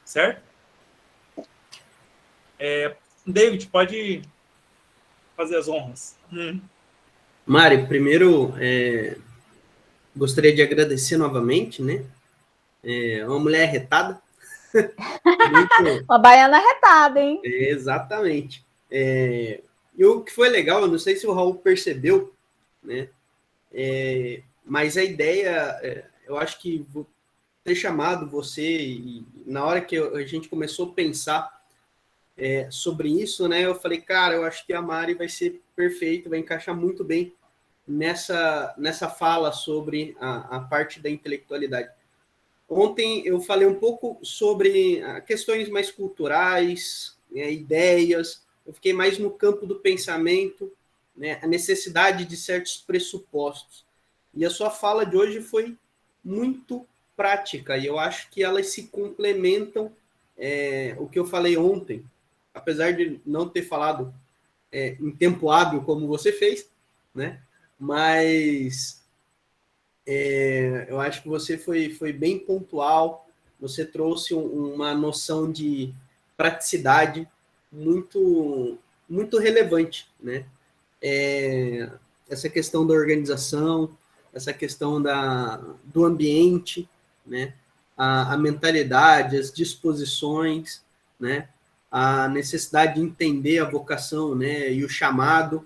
certo? David, pode fazer as honras. Mari, primeiro, gostaria de agradecer novamente, né? Uma mulher retada. Muito... Uma baiana retada, hein? Exatamente. E o que foi legal, eu não sei se o Raul percebeu, né? Mas a ideia, eu acho que ter chamado você, e na hora que a gente começou a pensar sobre isso, né? Eu falei, cara, eu acho que a Mari vai ser perfeita, vai encaixar muito bem nessa fala sobre a parte da intelectualidade. Ontem eu falei um pouco sobre questões mais culturais, ideias, eu fiquei mais no campo do pensamento, né, a necessidade de certos pressupostos. E a sua fala de hoje foi muito prática, e eu acho que elas se complementam o que eu falei ontem, apesar de não ter falado em tempo hábil como você fez, né? Mas eu acho que você foi bem pontual, você trouxe uma noção de praticidade muito, muito relevante, né? Essa questão da organização, essa questão do ambiente, né? A mentalidade, as disposições, né? A necessidade de entender a vocação, né? E o chamado,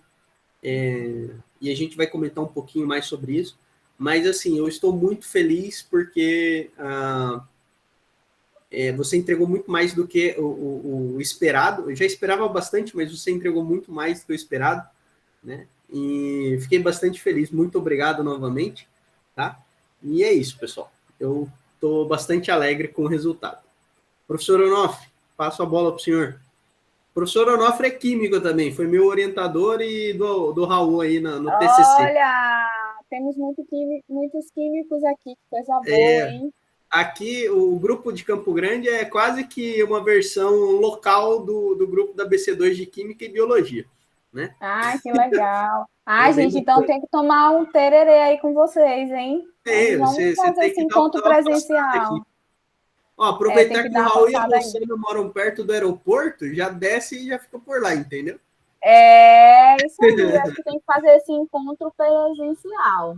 e a gente vai comentar um pouquinho mais sobre isso. Mas, assim, eu estou muito feliz porque você entregou muito mais do que o esperado. Eu já esperava bastante, mas você entregou muito mais do que o esperado, né? E fiquei bastante feliz. Muito obrigado novamente, tá? E é isso, pessoal. Eu estou bastante alegre com o resultado. Professor Onofre, passo a bola para o senhor. O professor Onofre é químico também, foi meu orientador e do Raul aí no TCC. Olha, temos muitos químicos aqui, que coisa boa, hein? Aqui, o grupo de Campo Grande é quase que uma versão local do grupo da BC2 de Química e Biologia, né? Ah, que legal. Gente, então tem que tomar um tererê aí com vocês, hein? Vamos fazer esse encontro presencial. Ó, aproveitar que o Raul e a Luciana moram perto do aeroporto, já desce e já fica por lá, entendeu? Isso aí. Acho que tem que fazer esse encontro presencial.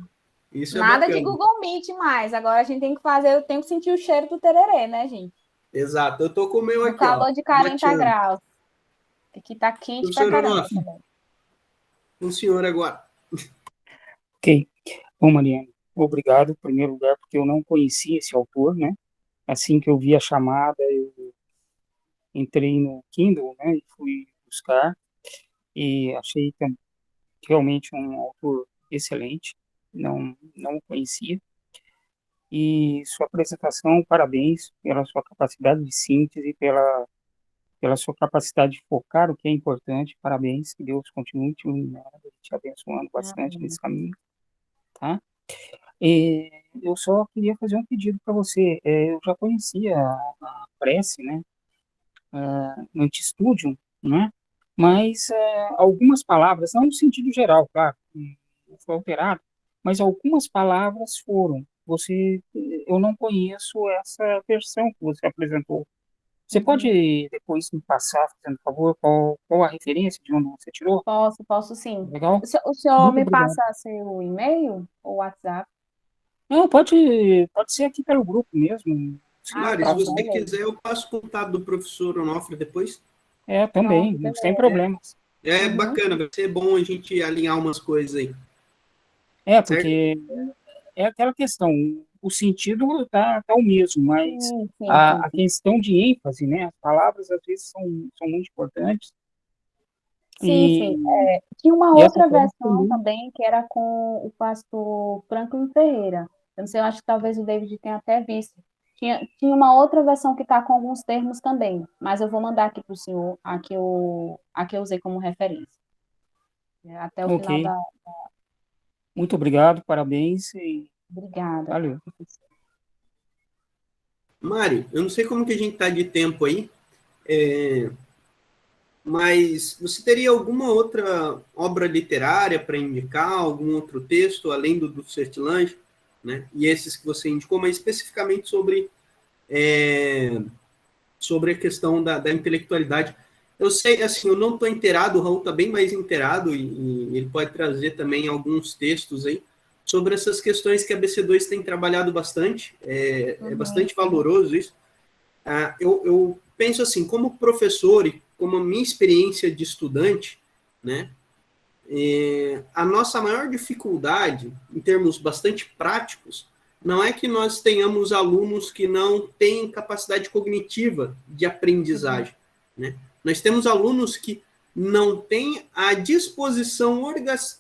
Isso Nada de Google Meet mais. Agora a gente tem que fazer, eu tenho que sentir o cheiro do tererê, né, gente? Exato. Eu tô com o meu aqui, calor de 40 graus. Aqui tá quente pra caramba. O senhor agora. Ok. Bom, Mariana, obrigado, em primeiro lugar, porque eu não conhecia esse autor, né? Assim que eu vi a chamada, eu entrei no Kindle, né, e fui buscar, e achei realmente um autor excelente, não o conhecia, e sua apresentação, parabéns pela sua capacidade de síntese, pela sua capacidade de focar o que é importante, parabéns, que Deus continue te abençoando bastante nesse caminho, tá? Eu só queria fazer um pedido para você. Eu já conhecia a prece, né, no Antistudium, né, mas algumas palavras, não no sentido geral, claro, foi alterado, mas algumas palavras foram. Eu não conheço essa versão que você apresentou. Você pode depois me passar, fazendo favor, qual a referência de onde você tirou? Posso sim. Legal? O senhor Muito me obrigado. passa seu e-mail ou WhatsApp? Não, pode ser aqui pelo grupo mesmo. Mari, se você quiser, eu passo o contato do professor Onofre depois. Também, sem problemas. Bacana, vai ser bom a gente alinhar umas coisas aí. Porque é aquela questão, o sentido tá o mesmo, mas a questão de ênfase, né? As palavras às vezes são muito importantes. Sim. Tinha uma outra versão também, que era com o pastor Franklin Ferreira. Eu não sei, eu acho que talvez o David tenha até visto. Tinha uma outra versão que está com alguns termos também, mas eu vou mandar aqui para o senhor, a que eu usei como referência. Até o final da... Muito obrigado, parabéns. Obrigada. Valeu. Mari, eu não sei como que a gente está de tempo aí, mas você teria alguma outra obra literária para indicar, algum outro texto, além do Sertilange, né? E esses que você indicou, mas especificamente sobre a questão da intelectualidade. Eu sei, assim, eu não estou inteirado, o Raul está bem mais inteirado, e ele pode trazer também alguns textos aí, sobre essas questões que a BC2 tem trabalhado bastante, é bastante valoroso isso. Eu penso assim, como professor e como a minha experiência de estudante, né, a nossa maior dificuldade, em termos bastante práticos, não é que nós tenhamos alunos que não têm capacidade cognitiva de aprendizagem, né? Nós temos alunos que não têm a disposição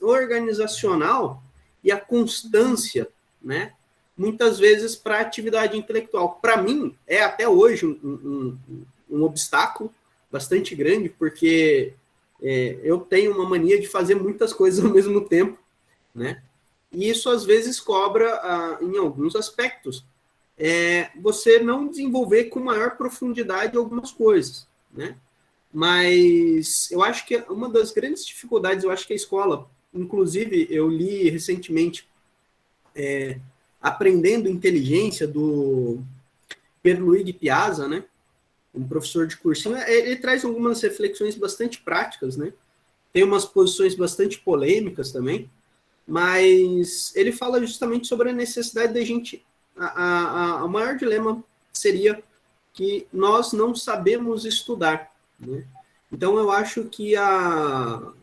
organizacional e a constância, né? Muitas vezes para a atividade intelectual. Para mim, é até hoje um obstáculo bastante grande, porque eu tenho uma mania de fazer muitas coisas ao mesmo tempo, né? E isso às vezes cobra, em alguns aspectos, você não desenvolver com maior profundidade algumas coisas, né? Mas eu acho que uma das grandes dificuldades, eu acho que a escola, inclusive eu li recentemente Aprendendo Inteligência, do Pierluigi Piazza, né? Um professor de cursinho, ele traz algumas reflexões bastante práticas, né? Tem umas posições bastante polêmicas também, mas ele fala justamente sobre a necessidade da gente. O maior dilema seria que nós não sabemos estudar, né? Então, eu acho que a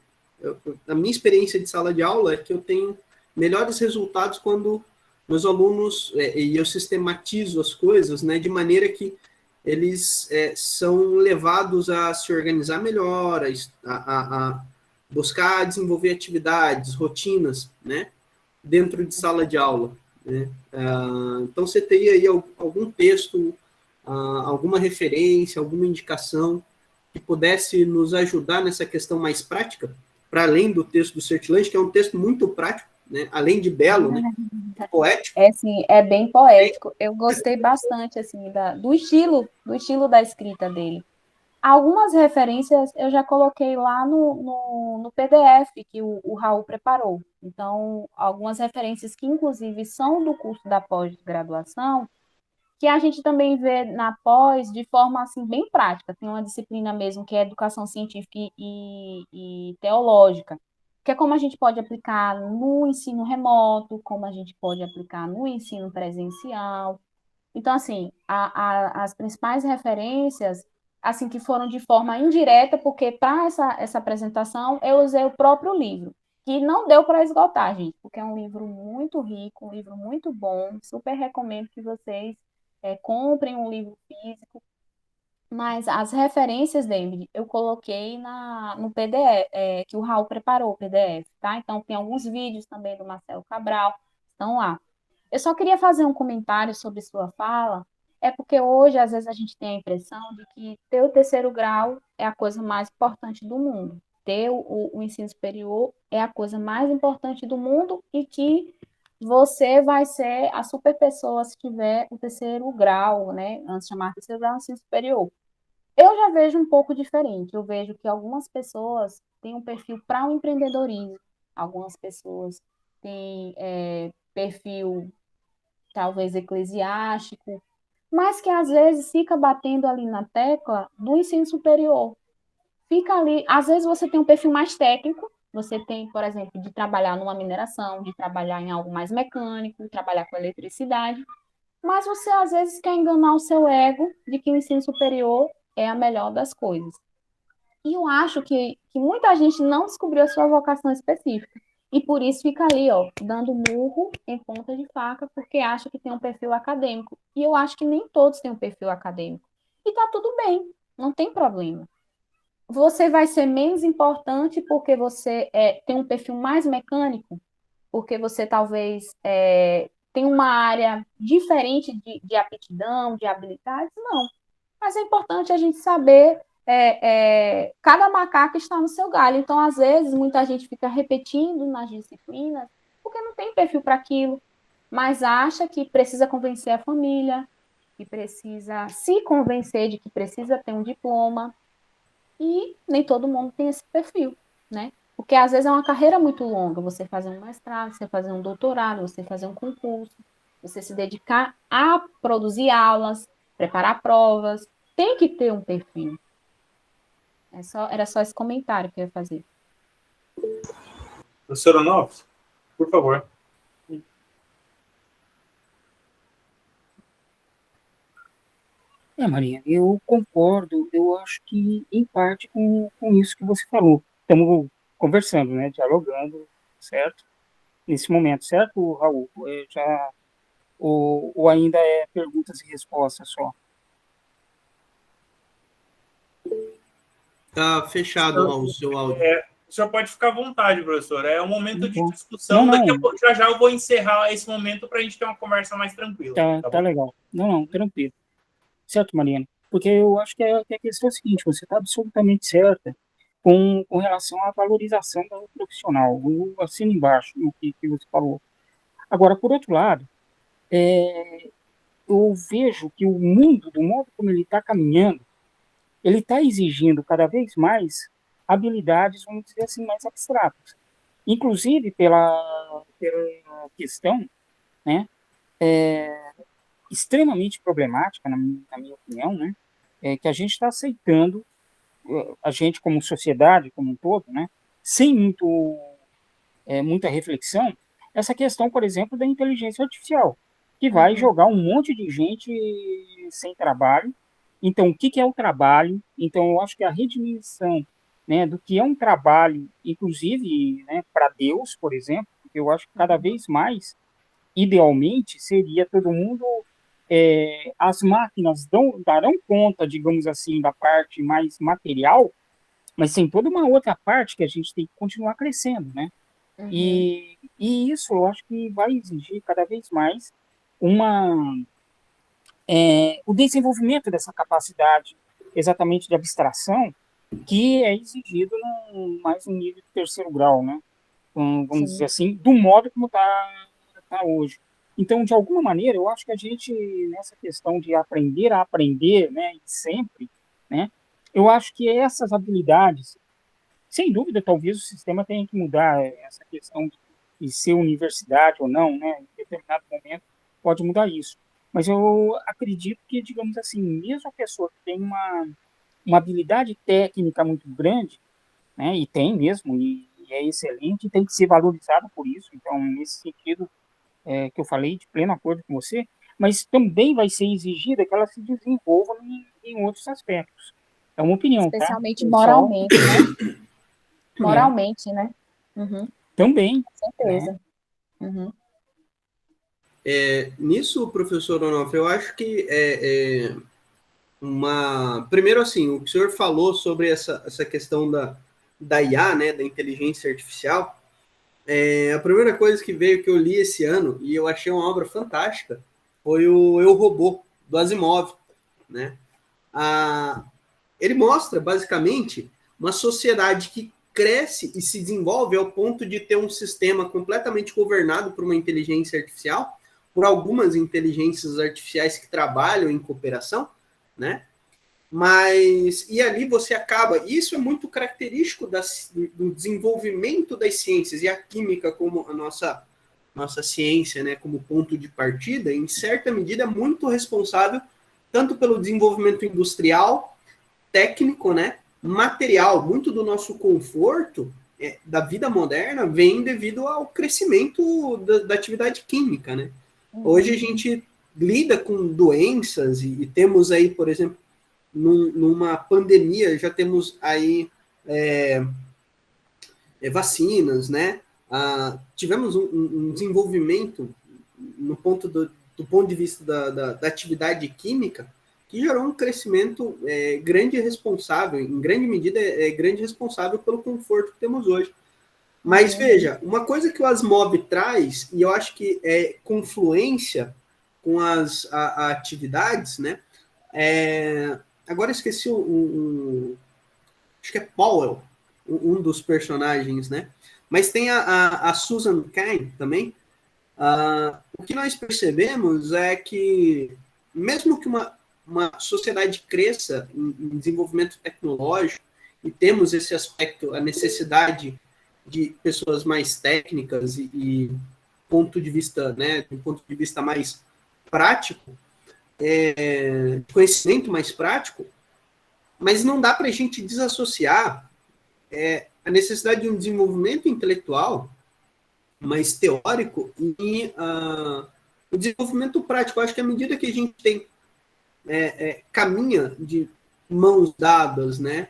minha experiência de sala de aula é que eu tenho melhores resultados quando meus alunos, e eu sistematizo as coisas, né, de maneira que eles são levados a se organizar melhor, a buscar desenvolver atividades, rotinas, né, dentro de sala de aula, né? Então, você teria aí algum texto, alguma referência, alguma indicação que pudesse nos ajudar nessa questão mais prática, para além do texto do Sertilange, que é um texto muito prático, né? Além de belo, né? Poético. Assim, é bem poético. Eu gostei bastante assim do estilo da escrita dele. Algumas referências eu já coloquei lá no PDF que o Raul preparou. Então, algumas referências que, inclusive, são do curso da pós-graduação, que a gente também vê na pós de forma assim, bem prática. Tem uma disciplina mesmo que é educação científica e teológica, que é como a gente pode aplicar no ensino remoto, como a gente pode aplicar no ensino presencial. Então, assim, as principais referências, assim, que foram de forma indireta, porque para essa apresentação eu usei o próprio livro, que não deu para esgotar, gente, porque é um livro muito rico, um livro muito bom, super recomendo que vocês comprem um livro físico, mas as referências, David, eu coloquei no PDF, que o Raul preparou o PDF, tá? Então, tem alguns vídeos também do Marcelo Cabral, estão lá. Eu só queria fazer um comentário sobre sua fala, é porque hoje, às vezes, a gente tem a impressão de que ter o terceiro grau é a coisa mais importante do mundo. Ter o ensino superior é a coisa mais importante do mundo e que você vai ser a super pessoa se tiver o terceiro grau, né? Antes de chamar terceiro grau, ensino superior. Eu já vejo um pouco diferente. Eu vejo que algumas pessoas têm um perfil para o empreendedorismo, algumas pessoas têm perfil talvez eclesiástico, mas que às vezes fica batendo ali na tecla do ensino superior. Fica ali, às vezes você tem um perfil mais técnico, você tem, por exemplo, de trabalhar numa mineração, de trabalhar em algo mais mecânico, trabalhar com eletricidade, mas você às vezes quer enganar o seu ego de que o ensino superior é a melhor das coisas. E eu acho que muita gente não descobriu a sua vocação específica. E por isso fica ali, ó, dando murro em ponta de faca, porque acha que tem um perfil acadêmico. E eu acho que nem todos têm um perfil acadêmico. E tá tudo bem, não tem problema. Você vai ser menos importante porque você tem um perfil mais mecânico, porque você talvez tem uma área diferente de aptidão, de habilidades? Não. Mas é importante a gente saber cada macaco está no seu galho. Então, às vezes, muita gente fica repetindo nas disciplinas porque não tem perfil para aquilo, mas acha que precisa convencer a família, que precisa se convencer de que precisa ter um diploma, e nem todo mundo tem esse perfil, né? Porque às vezes é uma carreira muito longa, você fazer um mestrado, você fazer um doutorado, você fazer um concurso, você se dedicar a produzir aulas, preparar provas, tem que ter um perfil. Era só esse comentário que eu ia fazer. Professor Onofre, por favor. Maria, eu concordo, eu acho que em parte com isso que você falou. Estamos conversando, né, dialogando, certo? Nesse momento, certo, Raul? Ou ainda é perguntas e respostas só? Tá fechado o seu áudio. O senhor pode ficar à vontade, professor. É um momento de discussão. Não. Já eu vou encerrar esse momento para a gente ter uma conversa mais tranquila. Tá legal. Não, tranquilo. Certo, Mariana? Porque eu acho que a questão é a seguinte, você está absolutamente certa com relação à valorização do profissional. Eu assino embaixo no que você falou. Agora, por outro lado, eu vejo que o mundo, do modo como ele está caminhando, ele está exigindo cada vez mais habilidades, vamos dizer assim, mais abstratas. Inclusive pela questão, né, extremamente problemática, na minha opinião, né, que a gente está aceitando, a gente como sociedade, como um todo, né, sem muita reflexão, essa questão, por exemplo, da inteligência artificial, que vai jogar um monte de gente sem trabalho. Então, o que é o trabalho? Então, eu acho que a redefinição, né, do que é um trabalho, inclusive, né, para Deus, por exemplo, eu acho que cada vez mais, idealmente, seria todo mundo, as máquinas darão conta, digamos assim, da parte mais material, mas tem toda uma outra parte que a gente tem que continuar crescendo, né? E isso eu acho que vai exigir cada vez mais o desenvolvimento dessa capacidade exatamente de abstração que é exigido mais um nível de terceiro grau, né? Vamos dizer assim, do modo como está hoje. Então, de alguma maneira, eu acho que a gente, nessa questão de aprender a aprender, né, e sempre, né, eu acho que essas habilidades, sem dúvida, talvez o sistema tenha que mudar essa questão de ser universidade ou não, né, em determinado momento pode mudar isso. Mas eu acredito que, digamos assim, mesmo a pessoa que tem uma habilidade técnica muito grande, né, e tem mesmo, e é excelente, tem que ser valorizado por isso. Então, nesse sentido que eu falei, de pleno acordo com você, mas também vai ser exigida que ela se desenvolva em outros aspectos. É uma opinião, especialmente tá? moralmente, né? Moralmente, né? Também. Com certeza. Né? Nisso, professor Onofre, eu acho que primeiro, assim, o que o senhor falou sobre essa questão da IA, né, da inteligência artificial, a primeira coisa que veio que eu li esse ano, e eu achei uma obra fantástica, foi o Eu, Robô, do Asimov, né? Ele mostra, basicamente, uma sociedade que cresce e se desenvolve ao ponto de ter um sistema completamente governado por uma inteligência artificial, por algumas inteligências artificiais que trabalham em cooperação, né? E ali você acaba, isso é muito característico do desenvolvimento das ciências, e a química como a nossa ciência, né, como ponto de partida, em certa medida é muito responsável tanto pelo desenvolvimento industrial, técnico, né, material. Muito do nosso conforto da vida moderna vem devido ao crescimento da atividade química, né? Hoje a gente lida com doenças e temos aí, por exemplo, numa pandemia, já temos aí vacinas, né? Tivemos um desenvolvimento no ponto do ponto de vista da atividade química que gerou um crescimento grande e responsável, em grande medida, grande responsável pelo conforto que temos hoje. Mas veja, uma coisa que o Asimov traz, e eu acho que é confluência com as atividades, né? Agora esqueci acho que é Powell, um dos personagens, né? Mas tem a Susan Cain também. O que nós percebemos é que mesmo que uma sociedade cresça em desenvolvimento tecnológico, e temos esse aspecto, a necessidade de pessoas mais técnicas e ponto de vista, né, de um ponto de vista mais prático, conhecimento mais prático, mas não dá para a gente desassociar a necessidade de um desenvolvimento intelectual mais teórico e o desenvolvimento prático. Eu acho que à medida que a gente tem caminha de mãos dadas, né,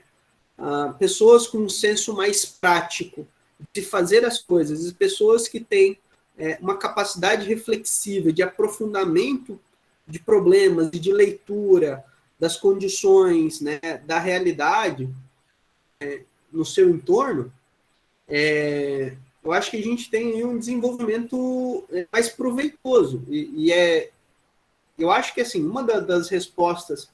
pessoas com um senso mais prático de fazer as coisas, e pessoas que têm uma capacidade reflexiva de aprofundamento de problemas e de leitura das condições, né, da realidade no seu entorno, eu acho que a gente tem aí um desenvolvimento mais proveitoso. Eu acho que, assim, uma das respostas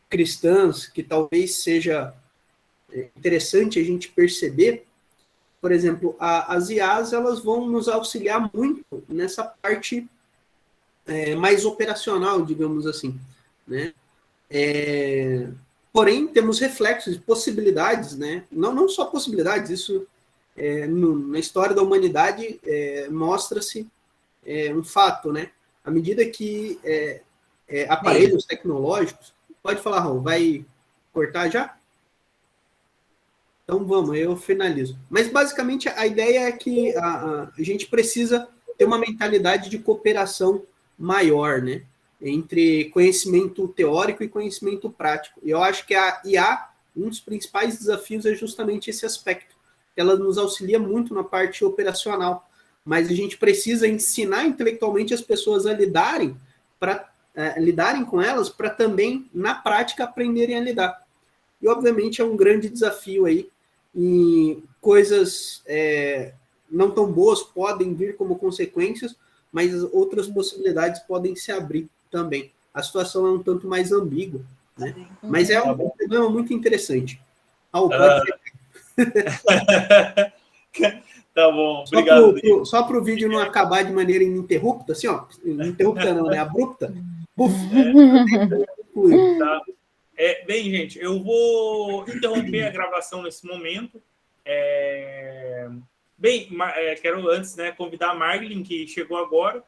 cristãs que talvez seja interessante a gente perceber, por exemplo, as IAs, elas vão nos auxiliar muito nessa parte mais operacional, digamos assim, né? Porém, temos reflexos, possibilidades, né? Não só possibilidades, isso na história da humanidade mostra-se um fato, né? À medida que aparelhos tecnológicos... Pode falar, Raul, vai cortar já? Então vamos, eu finalizo. Mas basicamente a ideia é que a gente precisa ter uma mentalidade de cooperação maior, né? Entre conhecimento teórico e conhecimento prático. E eu acho que a IA, um dos principais desafios é justamente esse aspecto. Ela nos auxilia muito na parte operacional, mas a gente precisa ensinar intelectualmente as pessoas a lidarem com elas para também, na prática, aprenderem a lidar. E, obviamente, é um grande desafio aí, e coisas não tão boas podem vir como consequências, mas outras possibilidades podem se abrir também. A situação é um tanto mais ambígua, né? Mas é um problema muito interessante. Pode Tá bom, obrigado. Só para o vídeo não acabar de maneira ininterrupta, assim, ó, ininterrupta não, né? Abrupta. Tá. Bem, gente, eu vou interromper a gravação nesse momento. Quero antes, né, convidar a Marlin, que chegou agora,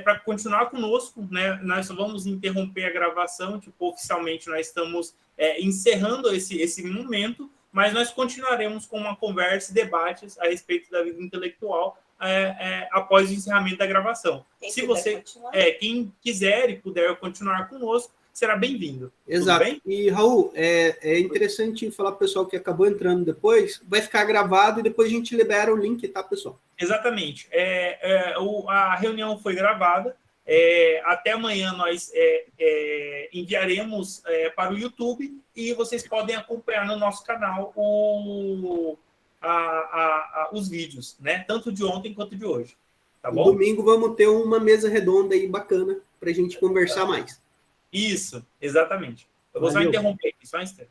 para continuar conosco, né? Nós vamos interromper a gravação, tipo, oficialmente nós estamos encerrando esse momento, mas nós continuaremos com uma conversa e debates a respeito da vida intelectual após o encerramento da gravação. Quem quiser e puder continuar conosco, será bem-vindo. Exato. Bem? E, Raul, é interessante falar para o pessoal que acabou entrando depois, vai ficar gravado e depois a gente libera o link, tá, pessoal? Exatamente. A reunião foi gravada. Até amanhã nós enviaremos para o YouTube e vocês podem acompanhar no nosso canal os vídeos, né? Tanto de ontem quanto de hoje. Tá bom? No domingo vamos ter uma mesa redonda aí bacana para a gente conversar mais. Isso, exatamente. Eu vou só interromper aqui, só um instante.